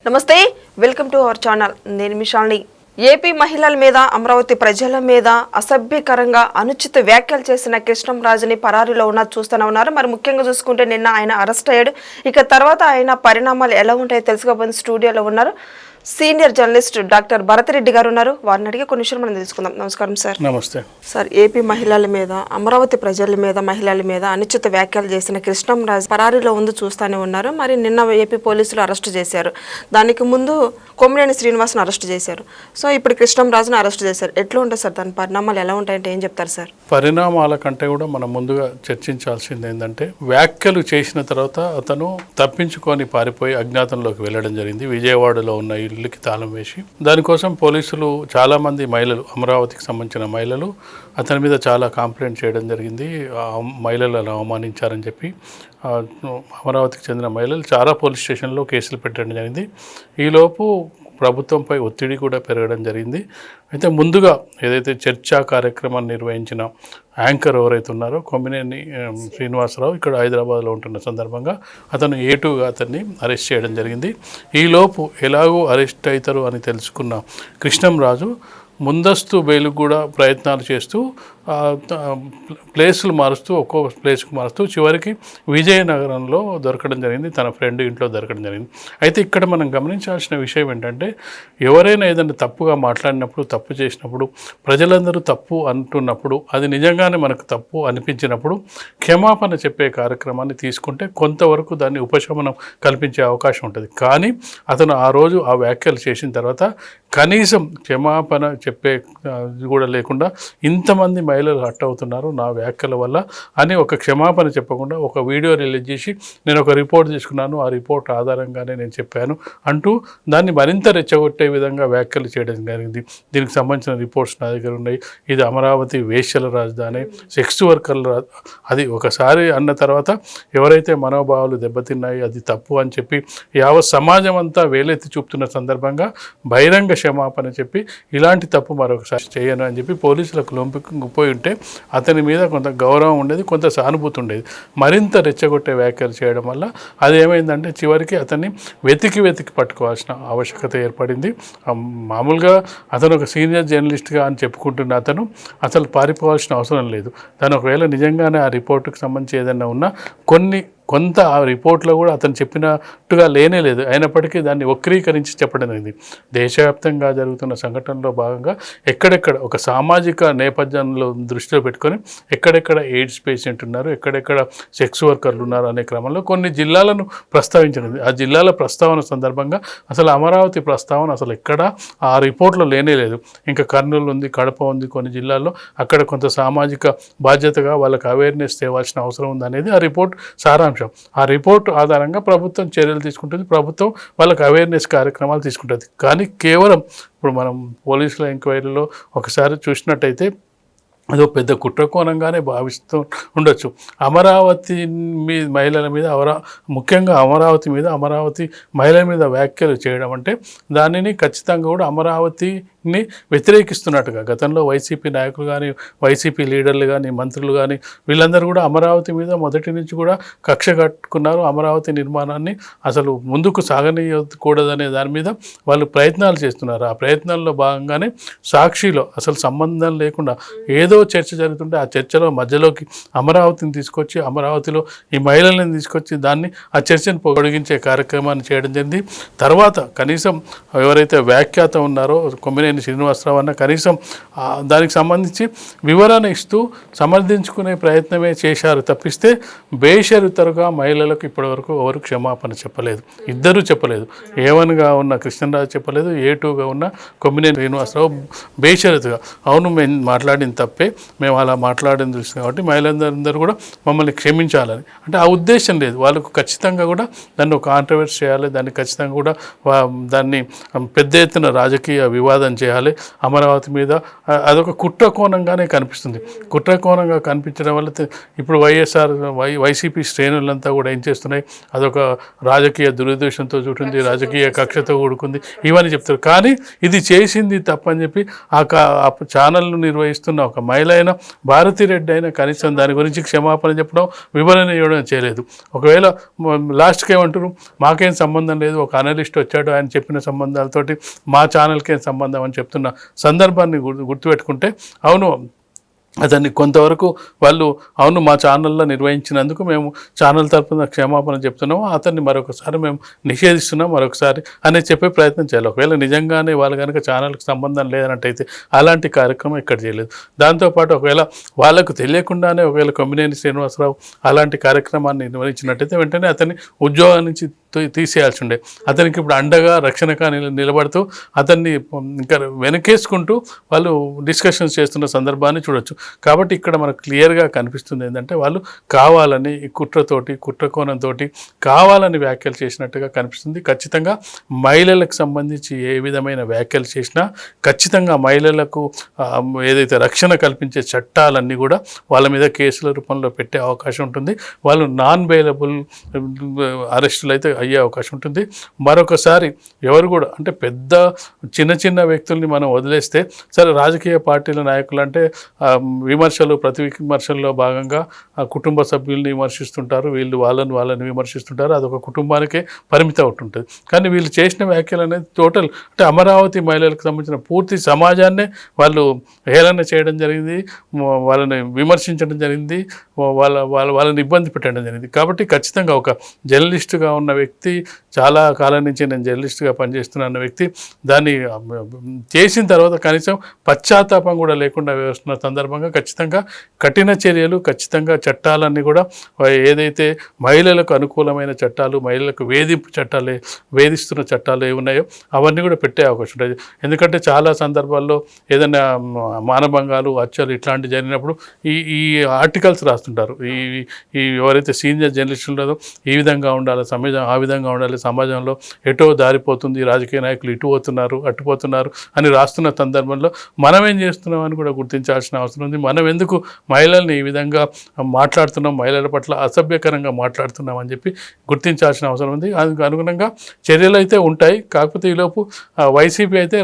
నమస్తే, welcome to our channel. నేను మిషాల్ని. AP మహిళల మీద, అమరావతి ప్రజల మీద అసభ్యకరంగా అనుచిత వ్యాఖ్యలు చేసిన కృష్ణంరాజుని పరారీలో చూస్తూనే ఉన్నారు. మరి ముఖ్యంగా చూసుకుంటే నిన్న ఆయన అరెస్ట్ అయ్యాడు. ఇక తర్వాత ఆయన పరిణామాలు ఎలా ఉంటాయో తెలుసుకోబోతున్న స్టూడియోలో ఉన్నారు సీనియర్ జర్నలిస్ట్ డాక్టర్ భరతరెడ్డి గారు ఉన్నారు. వారిని అడిగి కొన్ని విషయాలు మనం తెలుసుకుందాం. నమస్కారం సార్. నమస్తే సార్. ఏపీ మహిళల మీద, అమరావతి ప్రజల మీద, మహిళల మీద అనుచిత వ్యాఖ్యలు చేసిన కృష్ణంరాజు పరారీలో చూస్తూనే ఉన్నారు. మరి నిన్న ఏపీ పోలీసులు అరెస్ట్ చేశారు. దానికి ముందు కొమ్మినేని శ్రీనివాస్ను అరెస్ట్ చేశారు. సో ఇప్పుడు కృష్ణంరాజును అరెస్ట్ చేశారు. ఎట్లా ఉంటుంది సార్? దాని పరిణామాలు ఎలా ఉంటాయంటే ఏం చెప్తారు సార్? పరిణామాల కంటే కూడా మనం ముందుగా చర్చించాల్సింది ఏంటంటే, వ్యాఖ్యలు చేసిన తర్వాత అతను తప్పించుకొని పారిపోయి అజ్ఞాతంలోకి వెళ్ళడం జరిగింది. విజయవాడలో ఉన్న ఇళ్ళకి తాళం వేసి, దానికోసం పోలీసులు చాలామంది మహిళలు, అమరావతికి సంబంధించిన మహిళలు అతని మీద చాలా కంప్లైంట్ చేయడం జరిగింది. మహిళలు అలా అవమానించారని చెప్పి అమరావతికి చెందిన మహిళలు చాలా పోలీస్ స్టేషన్లో కేసులు పెట్టడం జరిగింది. ఈలోపు ప్రభుత్వంపై ఒత్తిడి కూడా పెరగడం జరిగింది. అయితే ముందుగా ఏదైతే చర్చా కార్యక్రమాన్ని నిర్వహించిన యాంకర్ ఎవరైతే ఉన్నారో కొమ్మినేని శ్రీనివాసరావు ఇక్కడ హైదరాబాద్లో ఉంటున్న సందర్భంగా అతను ఏటుగా అతన్ని అరెస్ట్ చేయడం జరిగింది. ఈలోపు ఎలాగో అరెస్ట్ అవుతారు అని తెలుసుకున్న కృష్ణంరాజు ముందస్తు బెయిల్కు కూడా ప్రయత్నాలు చేస్తూ ప్లేసులు మారుస్తూ, ఒక్కొక్క ప్లేస్కు మారుస్తూ చివరికి విజయనగరంలో దొరకడం జరిగింది. తన ఫ్రెండ్ ఇంట్లో దొరకడం జరిగింది. అయితే ఇక్కడ మనం గమనించాల్సిన విషయం ఏంటంటే, ఎవరైనా ఏదైనా తప్పుగా మాట్లాడినప్పుడు, తప్పు చేసినప్పుడు, ప్రజలందరూ తప్పు అంటున్నప్పుడు, అది నిజంగానే మనకు తప్పు అనిపించినప్పుడు క్షమాపణ చెప్పే కార్యక్రమాన్ని తీసుకుంటే కొంతవరకు దాన్ని ఉపశమనం కల్పించే అవకాశం ఉంటుంది. కానీ అతను ఆ రోజు ఆ వ్యాఖ్యలు చేసిన తర్వాత కనీసం క్షమాపణ చెప్పే కూడా లేకుండా ఇంతమంది మహిళలు హట్ అవుతున్నారు నా వ్యాఖ్యల వల్ల అని ఒక క్షమాపణ చెప్పకుండా ఒక వీడియో రిలీజ్ చేసి, నేను ఒక రిపోర్ట్ తీసుకున్నాను, ఆ రిపోర్ట్ ఆధారంగానే నేను చెప్పాను అంటూ దాన్ని మరింత రెచ్చగొట్టే విధంగా వ్యాఖ్యలు చేయడం జరిగింది. దీనికి సంబంధించిన రిపోర్ట్స్ నా దగ్గర ఉన్నాయి. ఇది అమరావతి వేశ్యల రాజధాని, సెక్స్ వర్కర్ల అది ఒకసారి అన్న తర్వాత ఎవరైతే మనోభావాలు దెబ్బతిన్నాయి, అది తప్పు అని చెప్పి యావత్ సమాజం అంతా వేలెత్తి చూపుతున్న సందర్భంగా బహిరంగ క్షమాపణ చెప్పి ఇలాంటి తప్పు మరొకసారి చేయను అని చెప్పి పోలీసులకు లొంగిపోయి ఉంటే అతని మీద కొంత గౌరవం ఉండేది, కొంత సానుభూతి ఉండేది. మరింత రెచ్చగొట్టే వ్యాఖ్యలు చేయడం వల్ల అది ఏమైందంటే చివరికి అతన్ని వెతికి పట్టుకోవాల్సిన ఆవశ్యకత ఏర్పడింది. మామూలుగా అతను ఒక సీనియర్ జర్నలిస్ట్గా అని చెప్పుకుంటున్న అతను అసలు పారిపోవాల్సిన అవసరం లేదు. తను ఒకవేళ నిజంగానే ఆ రిపోర్టుకు సంబంధించి ఏదైనా ఉన్నా కొంత ఆ రిపోర్ట్లో కూడా అతను చెప్పినట్టుగా లేనే లేదు. అయినప్పటికీ దాన్ని వక్రీకరించి చెప్పడం జరిగింది. దేశవ్యాప్తంగా జరుగుతున్న సంఘటనలో భాగంగా ఎక్కడెక్కడ ఒక సామాజిక నేపథ్యంలో దృష్టిలో పెట్టుకొని ఎక్కడెక్కడ ఎయిడ్స్ పేషెంట్ ఉన్నారు, ఎక్కడెక్కడ సెక్స్ వర్కర్లు ఉన్నారు అనే క్రమంలో కొన్ని జిల్లాలను ప్రస్తావించడం. ఆ జిల్లాల ప్రస్తావన సందర్భంగా అసలు అమరావతి ప్రస్తావన అసలు ఎక్కడ ఆ రిపోర్ట్లో లేనే లేదు. ఇంకా కర్నూలు ఉంది, కడప ఉంది, కొన్ని జిల్లాల్లో అక్కడ కొంత సామాజిక బాధ్యతగా వాళ్ళకి అవేర్నెస్ తేవాల్సిన అవసరం ఉంది అనేది ఆ రిపోర్ట్ సారాంశం. ఆ రిపోర్ట్ ఆధారంగా ప్రభుత్వం చర్యలు తీసుకుంటుంది, ప్రభుత్వం వాళ్ళకి అవేర్నెస్ కార్యక్రమాలు తీసుకుంటుంది. కానీ కేవలం ఇప్పుడు మనం పోలీసుల ఎంక్వైరీలో ఒకసారి చూసినట్టయితే అదో పెద్ద కుట్రకోణంగానే భావిస్తూ ఉండొచ్చు. అమరావతి మహిళల మీద ముఖ్యంగా అమరావతి మహిళల మీద వ్యాఖ్యలు చేయడం అంటే దానిని ఖచ్చితంగా కూడా అమరావతిని వ్యతిరేకిస్తున్నట్టుగా గతంలో వైసీపీ నాయకులు కానీ, వైసీపీ లీడర్లు కానీ, మంత్రులు కానీ వీళ్ళందరూ కూడా అమరావతి మీద మొదటి నుంచి కూడా కక్ష కట్టుకున్నారు. అమరావతి నిర్మాణాన్ని అసలు ముందుకు సాగనీయకూడదనే దాని మీద వాళ్ళు ప్రయత్నాలు చేస్తున్నారు. ఆ ప్రయత్నాల్లో భాగంగానే సాక్షిలో అసలు సంబంధం లేకుండా ఏదో చర్చ జరుగుతుంటే ఆ చర్చలో మధ్యలోకి అమరావతిని తీసుకొచ్చి, అమరావతిలో ఈ మహిళలను తీసుకొచ్చి దాన్ని ఆ చర్చను పొడిగించే కార్యక్రమాన్ని చేయడం జరిగింది. తర్వాత కనీసం ఎవరైతే వ్యాఖ్యాత ఉన్నారో కొమ్మినేని శ్రీనివాసరావు అన్న కనీసం దానికి సంబంధించి వివరణ ఇస్తూ సమర్థించుకునే ప్రయత్నమే చేశారు తప్పిస్తే బేషరతుగా మహిళలకు ఇప్పటివరకు ఎవరు క్షమాపణ చెప్పలేదు. ఇద్దరూ చెప్పలేదు. A1గా ఉన్న కృష్ణరాజు చెప్పలేదు, A2గా ఉన్న కొమ్మినేని శ్రీనివాసరావు బేషరతుగా అవును మేము మాట్లాడిన తప్పే, మేము అలా మాట్లాడిన చూసి కాబట్టి మహిళలందరూ కూడా మమ్మల్ని క్షమించాలని, అంటే ఆ ఉద్దేశం లేదు వాళ్ళకు. ఖచ్చితంగా కూడా దాన్ని ఒక కాంట్రవర్సీ చేయాలి, దాన్ని ఖచ్చితంగా కూడా దాన్ని పెద్ద ఎత్తున రాజకీయ వివాదం చేయాలి. అమరావతి మీద అదొక కుట్ర కోణంగానే కనిపిస్తుంది. కుట్ర కోణంగా కనిపించడం వల్ల ఇప్పుడు వైసీపీ శ్రేణులంతా కూడా ఏం చేస్తున్నాయి, అదొక రాజకీయ దురుద్దేశంతో చూటుంది, రాజకీయ కక్షతో కూడుకుంది ఇవన్నీ చెప్తారు. కానీ ఇది చేసింది తప్పని చెప్పి ఆ ఛానల్ను నిర్వహిస్తున్న ఒక మహిళ అయినా భారతిరెడ్డి అయినా కనీసం దాని గురించి క్షమాపణ చెప్పడం, వివరణ ఇవ్వడం చేయలేదు. ఒకవేళ లాస్ట్కి ఏమంటారు, మాకేం సంబంధం లేదు, ఒక అనలిస్ట్ వచ్చాడు, ఆయన చెప్పిన సంబంధాలతోటి మా ఛానల్కి ఏం సంబంధం అని చెప్తున్న సందర్భాన్ని గుర్తుపెట్టుకుంటే, అవును అతన్ని కొంతవరకు వాళ్ళు అవును మా ఛానల్లో నిర్వహించినందుకు మేము ఛానల్ తరపున క్షమాపణ చెప్తున్నాము, అతన్ని మరొకసారి మేము నిషేధిస్తున్నాం మరొకసారి అని చెప్పే ప్రయత్నం చేయాలి. ఒకవేళ నిజంగానే వాళ్ళు కనుక ఛానల్కి సంబంధం లేదన్నట్టయితే అలాంటి కార్యక్రమం ఇక్కడ చేయలేదు. దాంతోపాటు ఒకవేళ వాళ్ళకు తెలియకుండానే ఒకవేళ కొమ్మినేని శ్రీనివాసరావు అలాంటి కార్యక్రమాన్ని నిర్వహించినట్టయితే వెంటనే అతన్ని ఉద్యోగం నుంచి తీసేయాల్సి ఉండే. అతనికి ఇప్పుడు అండగా రక్షణగా నిలబడుతూ అతన్ని ఇంకా వెనకేసుకుంటూ వాళ్ళు డిస్కషన్స్ చేస్తున్న సందర్భాన్ని చూడొచ్చు. కాబట్టి ఇక్కడ మనకు క్లియర్గా కనిపిస్తుంది ఏంటంటే వాళ్ళు కావాలని కుట్రకోణంతో కావాలని వ్యాఖ్యలు చేసినట్టుగా కనిపిస్తుంది. ఖచ్చితంగా మహిళలకు సంబంధించి ఏ విధమైన వ్యాఖ్యలు చేసినా ఖచ్చితంగా మహిళలకు ఏదైతే రక్షణ కల్పించే చట్టాలన్నీ కూడా వాళ్ళ మీద కేసుల రూపంలో పెట్టే అవకాశం ఉంటుంది. వాళ్ళు నాన్ బెయిలబుల్ అరెస్టులు అయితే అయ్యే అవకాశం ఉంటుంది. మరొకసారి ఎవరు కూడా అంటే పెద్ద చిన్న వ్యక్తుల్ని మనం వదిలేస్తే సరే, రాజకీయ పార్టీల నాయకులు అంటే ప్రతి విమర్శల్లో భాగంగా కుటుంబ సభ్యుల్ని విమర్శిస్తుంటారు, వీళ్ళు వాళ్ళని విమర్శిస్తుంటారు, అదొక కుటుంబానికే పరిమితం అవుతుంటుంది. కానీ వీళ్ళు చేసిన వ్యాఖ్యలు అనేది టోటల్ అంటే అమరావతి మహిళలకు సంబంధించిన పూర్తి సమాజాన్నే వాళ్ళు హేళన చేయడం జరిగింది, వాళ్ళని విమర్శించడం జరిగింది, వాళ్ళని ఇబ్బంది పెట్టడం జరిగింది. కాబట్టి ఖచ్చితంగా ఒక జర్నలిస్టుగా ఉన్న వ్యక్తి, చాలా కాలం నుంచి నేను జర్నలిస్టుగా పనిచేస్తున్న వ్యక్తి దాన్ని చేసిన తర్వాత కనీసం పశ్చాత్తాపం కూడా లేకుండా వేస్తున్న సందర్భంగా ఖచ్చితంగా కఠిన చర్యలు, ఖచ్చితంగా చట్టాలన్నీ కూడా ఏదైతే మహిళలకు అనుకూలమైన చట్టాలు, మహిళలకు వేధిస్తున్న చట్టాలు ఏ ఉన్నాయో అవన్నీ కూడా పెట్టే అవకాశం ఉంటుంది. ఎందుకంటే చాలా సందర్భాల్లో ఏదైనా మానభంగాలు, హత్యలు ఇట్లాంటివి జరిగినప్పుడు ఈ ఆర్టికల్స్ రాస్తుంటారు. ఈ ఎవరైతే సీనియర్ జర్నలిస్టులు ఉన్నారో ఈ విధంగా ఉండాలి సమాజం, ఆ విధంగా ఉండాలి, సమాజంలో ఎటో దారిపోతుంది, రాజకీయ నాయకులు ఇటు పోతున్నారు అటు పోతున్నారు అని రాస్తున్న సందర్భంలో మనం ఏం చేస్తున్నాం అని కూడా గుర్తించాల్సిన అవసరం ఉంది. మనం ఎందుకు మహిళల్ని ఈ విధంగా మాట్లాడుతున్నాం, మహిళల పట్ల అసభ్యకరంగా మాట్లాడుతున్నాం అని చెప్పి గుర్తించాల్సిన అవసరం ఉంది. అందుకు అనుగుణంగా చర్యలు అయితే ఉంటాయి. కాకపోతే ఈలోపు వైసీపీ అయితే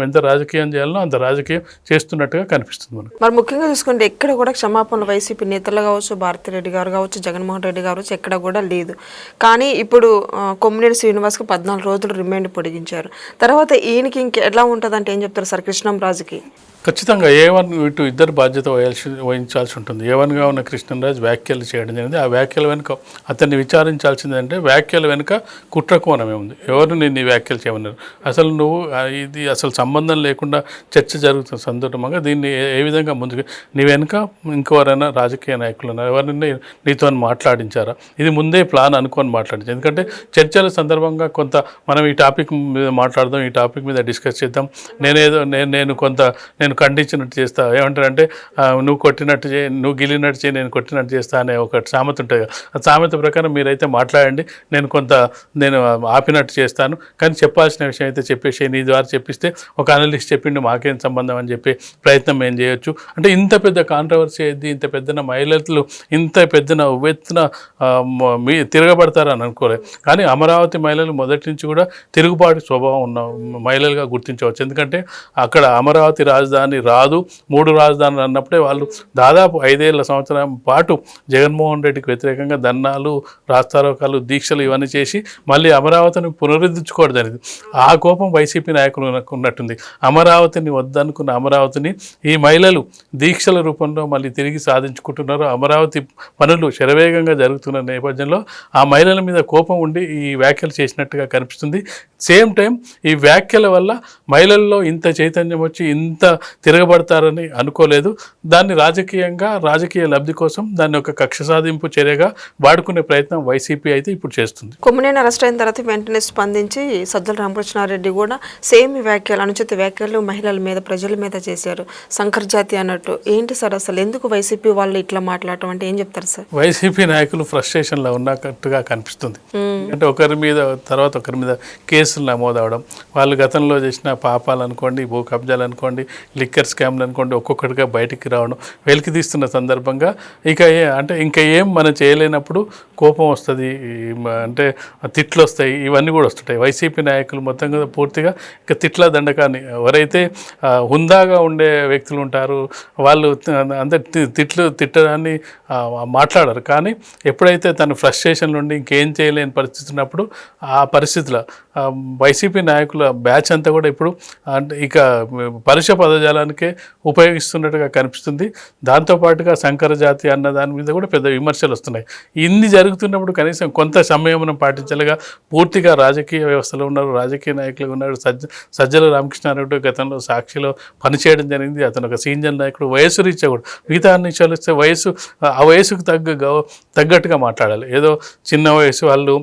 ఎంత రాజకీయం చేయాలనో అంత రాజకీయం చేస్తున్నట్టుగా కనిపిస్తుంది మనకు. మరి ముఖ్యంగా చూసుకుంటే ఎక్కడ కూడా క్షమాపణ వైసీపీ నేతలు కావచ్చు, భారతిరెడ్డి గారు కావచ్చు, జగన్మోహన్ రెడ్డి గారు ఎక్కడ కూడా లేదు. కానీ ఇప్పుడు కొమ్మినేని శ్రీనివాస్కి 14 రోజులు రిమాండ్ పొడిగించారు. తర్వాత ఈయనకి ఎలా ఉంటుందంటే ఏం చెప్తారు సార్ కృష్ణంరాజుకి? ఖచ్చితంగా A1 ఇటు ఇద్దరు బాధ్యత వహించాల్సి ఉంటుంది. A1గా ఉన్న కృష్ణంరాజు వ్యాఖ్యలు చేయడం జరిగింది. ఆ వ్యాఖ్యల వెనుక అతన్ని విచారించాల్సిందంటే వ్యాఖ్యల వెనుక కుట్రకోణమే ఉంది. ఎవరు నేను వ్యాఖ్యలు చేయమన్నారు, అసలు నువ్వు ఇది అసలు సంబంధం లేకుండా చర్చ జరుగుతున్న సందర్భంగా దీన్ని ఏ విధంగా ముందుకు నీ వెనుక ఇంకెవరైనా రాజకీయ నాయకులు ఉన్నారు, ఎవరైనా నీతో మాట్లాడించారా, ఇది ముందే ప్లాన్ అనుకొని మాట్లాడించారు. ఎందుకంటే చర్చల సందర్భంగా కొంత మనం ఈ టాపిక్ మీద మాట్లాడదాం, ఈ టాపిక్ మీద డిస్కస్ చేద్దాం, నేను ఖండించినట్టు చేస్తా, ఏమంటారంటే నువ్వు కొట్టినట్టు చేయి, నువ్వు గిల్లినట్టు చేయి, నేను కొట్టినట్టు చేస్తా అనే ఒక సామెత ఉంటుంది. ఆ సామెత ప్రకారం మీరైతే మాట్లాడండి, నేను ఆపినట్టు చేస్తాను, కానీ చెప్పాల్సిన విషయం అయితే చెప్పేసి నీ ద్వారా చెప్పిస్తే ఒక అనలిస్ట్ చెప్పిండు మాకేం సంబంధం అని చెప్పి ప్రయత్నం ఏం చేయొచ్చు. అంటే ఇంత పెద్ద కాంట్రవర్సీ అయింది, ఇంత పెద్దన మహిళలు ఇంత పెద్దన ఉవ్వెత్తున తిరగబడతారని అనుకోలేదు. కానీ అమరావతి మహిళలు మొదటి నుంచి కూడా తిరుగుబాటు స్వభావం ఉన్న మహిళలుగా గుర్తించవచ్చు. ఎందుకంటే అక్కడ అమరావతి రాజధాని రాదు, 3 రాజధానులు అన్నప్పుడే వాళ్ళు దాదాపు 5 సంవత్సరం పాటు జగన్మోహన్ రెడ్డికి వ్యతిరేకంగా ధర్నాలు, రాస్తారోకాలు, దీక్షలు ఇవన్నీ చేసి మళ్ళీ అమరావతిని పునరుద్ధరించుకోవడం జరిగింది. ఆ కోపం వైసీపీ నాయకులు ఉన్నట్టుంది. అమరావతిని వద్దనుకున్న అమరావతిని ఈ మహిళలు దీక్షల రూపంలో మళ్ళీ తిరిగి సాధించుకుంటున్నారు. అమరావతి పనులు శరవేగంగా జరుగుతున్న నేపథ్యంలో ఆ మహిళల మీద కోపం ఉండి ఈ వ్యాఖ్యలు చేసినట్టుగా కనిపిస్తుంది. సేమ్ టైం ఈ వ్యాఖ్యల వల్ల మహిళల్లో ఇంత చైతన్యం వచ్చి ఇంత తిరగబడతారని అనుకోలేదు. దాన్ని రాజకీయ లబ్ధి కోసం దాన్ని ఒక కక్ష సాధింపు చర్యగా వాడుకునే ప్రయత్నం వైసీపీ అయితే ఇప్పుడు చేస్తుంది. కొమ్మినేని అరెస్ట్ అయిన తర్వాత వెంటనే స్పందించి సజ్జల రామకృష్ణారెడ్డి కూడా సేమ్ వ్యాఖ్యలు, అనుచిత వ్యాఖ్యలు మహిళల మీద, ప్రజల మీద చేశారు, సంకర్ జాతి అన్నట్టు. ఏంటి సార్ అసలు ఎందుకు వైసీపీ వాళ్ళు ఇట్లా మాట్లాడటం అంటే ఏం చెప్తారు సార్? వైసీపీ నాయకులు ఫ్రస్ట్రేషన్లో ఉన్నట్టుగా కనిపిస్తుంది. అంటే ఒకరి మీద తర్వాత ఒకరి మీద కేసులు నమోదవడం, వాళ్ళు గతంలో చేసిన పాపాలు అనుకోండి, భూ కబ్జాలు అనుకోండి, లిక్కర్ స్కామ్లు అనుకోండి ఒక్కొక్కటిగా బయటికి రావడం వెలికి తీస్తున్న సందర్భంగా ఇక అంటే ఇంకా ఏం మనం చేయలేనప్పుడు కోపం వస్తుంది, అంటే తిట్లు వస్తాయి, ఇవన్నీ కూడా వస్తుంటాయి. వైసీపీ నాయకులు మొత్తం కదా పూర్తిగా ఇక తిట్ల దండకాన్ని, ఎవరైతే హుందాగా ఉండే వ్యక్తులు ఉంటారు వాళ్ళు అంతే తిట్టడాన్ని మాట్లాడరు. కానీ ఎప్పుడైతే తను ఫ్రస్ట్రేషన్ నుండి ఇంకేం చేయలేని పరిస్థితి ఉన్నప్పుడు ఆ పరిస్థితిలో వైసీపీ నాయకుల బ్యాచ్ అంతా కూడా ఇప్పుడు అంటే ఇక పరుష పదజాలానికే ఉపయోగిస్తున్నట్టుగా కనిపిస్తుంది. దాంతోపాటుగా సంకర జాతి అన్న దాని మీద కూడా పెద్ద విమర్శలు వస్తున్నాయి. ఇన్ని జరుగుతున్నప్పుడు కనీసం కొంత సంయమనం పాటించాలిగా. పూర్తిగా రాజకీయ వ్యవస్థలో ఉన్నారు, రాజకీయ నాయకులు ఉన్నారు. సజ్జల రామకృష్ణారెడ్డి గతంలో సాక్షిలో పనిచేయడం జరిగింది. అతను ఒక సీనియర్ నాయకుడు. వయసు రీత్యా కూడా మిగతా అన్ని చలిస్తే ఆ వయసుకు తగ్గట్టుగా మాట్లాడాలి. ఏదో చిన్న వయసు వాళ్ళు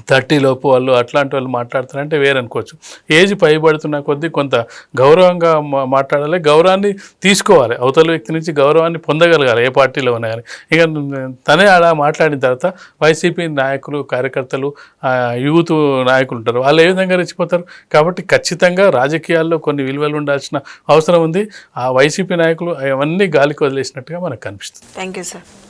30 లోపు వాళ్ళు అట్లాంటి వాళ్ళు మాట్లాడుతారంటే వేరనుకోవచ్చు. ఏజ్ పైబడుతున్న కొద్దీ కొంత గౌరవంగా మాట్లాడాలి, గౌరవాన్ని తీసుకోవాలి, అవతల వ్యక్తి నుంచి గౌరవాన్ని పొందగలగాలి ఏ పార్టీలో ఉన్నా కానీ. ఇక తనే అలా మాట్లాడిన తర్వాత వైసీపీ నాయకులు, కార్యకర్తలు, యూత్ నాయకులు ఉంటారు, వాళ్ళు ఏ విధంగా రెచ్చిపోతారు. కాబట్టి ఖచ్చితంగా రాజకీయాల్లో కొన్ని విలువలు ఉండాల్సిన అవసరం ఉంది. ఆ వైసీపీ నాయకులు అవన్నీ గాలికి వదిలేసినట్టుగా మనకు కనిపిస్తుంది. Thank you sir.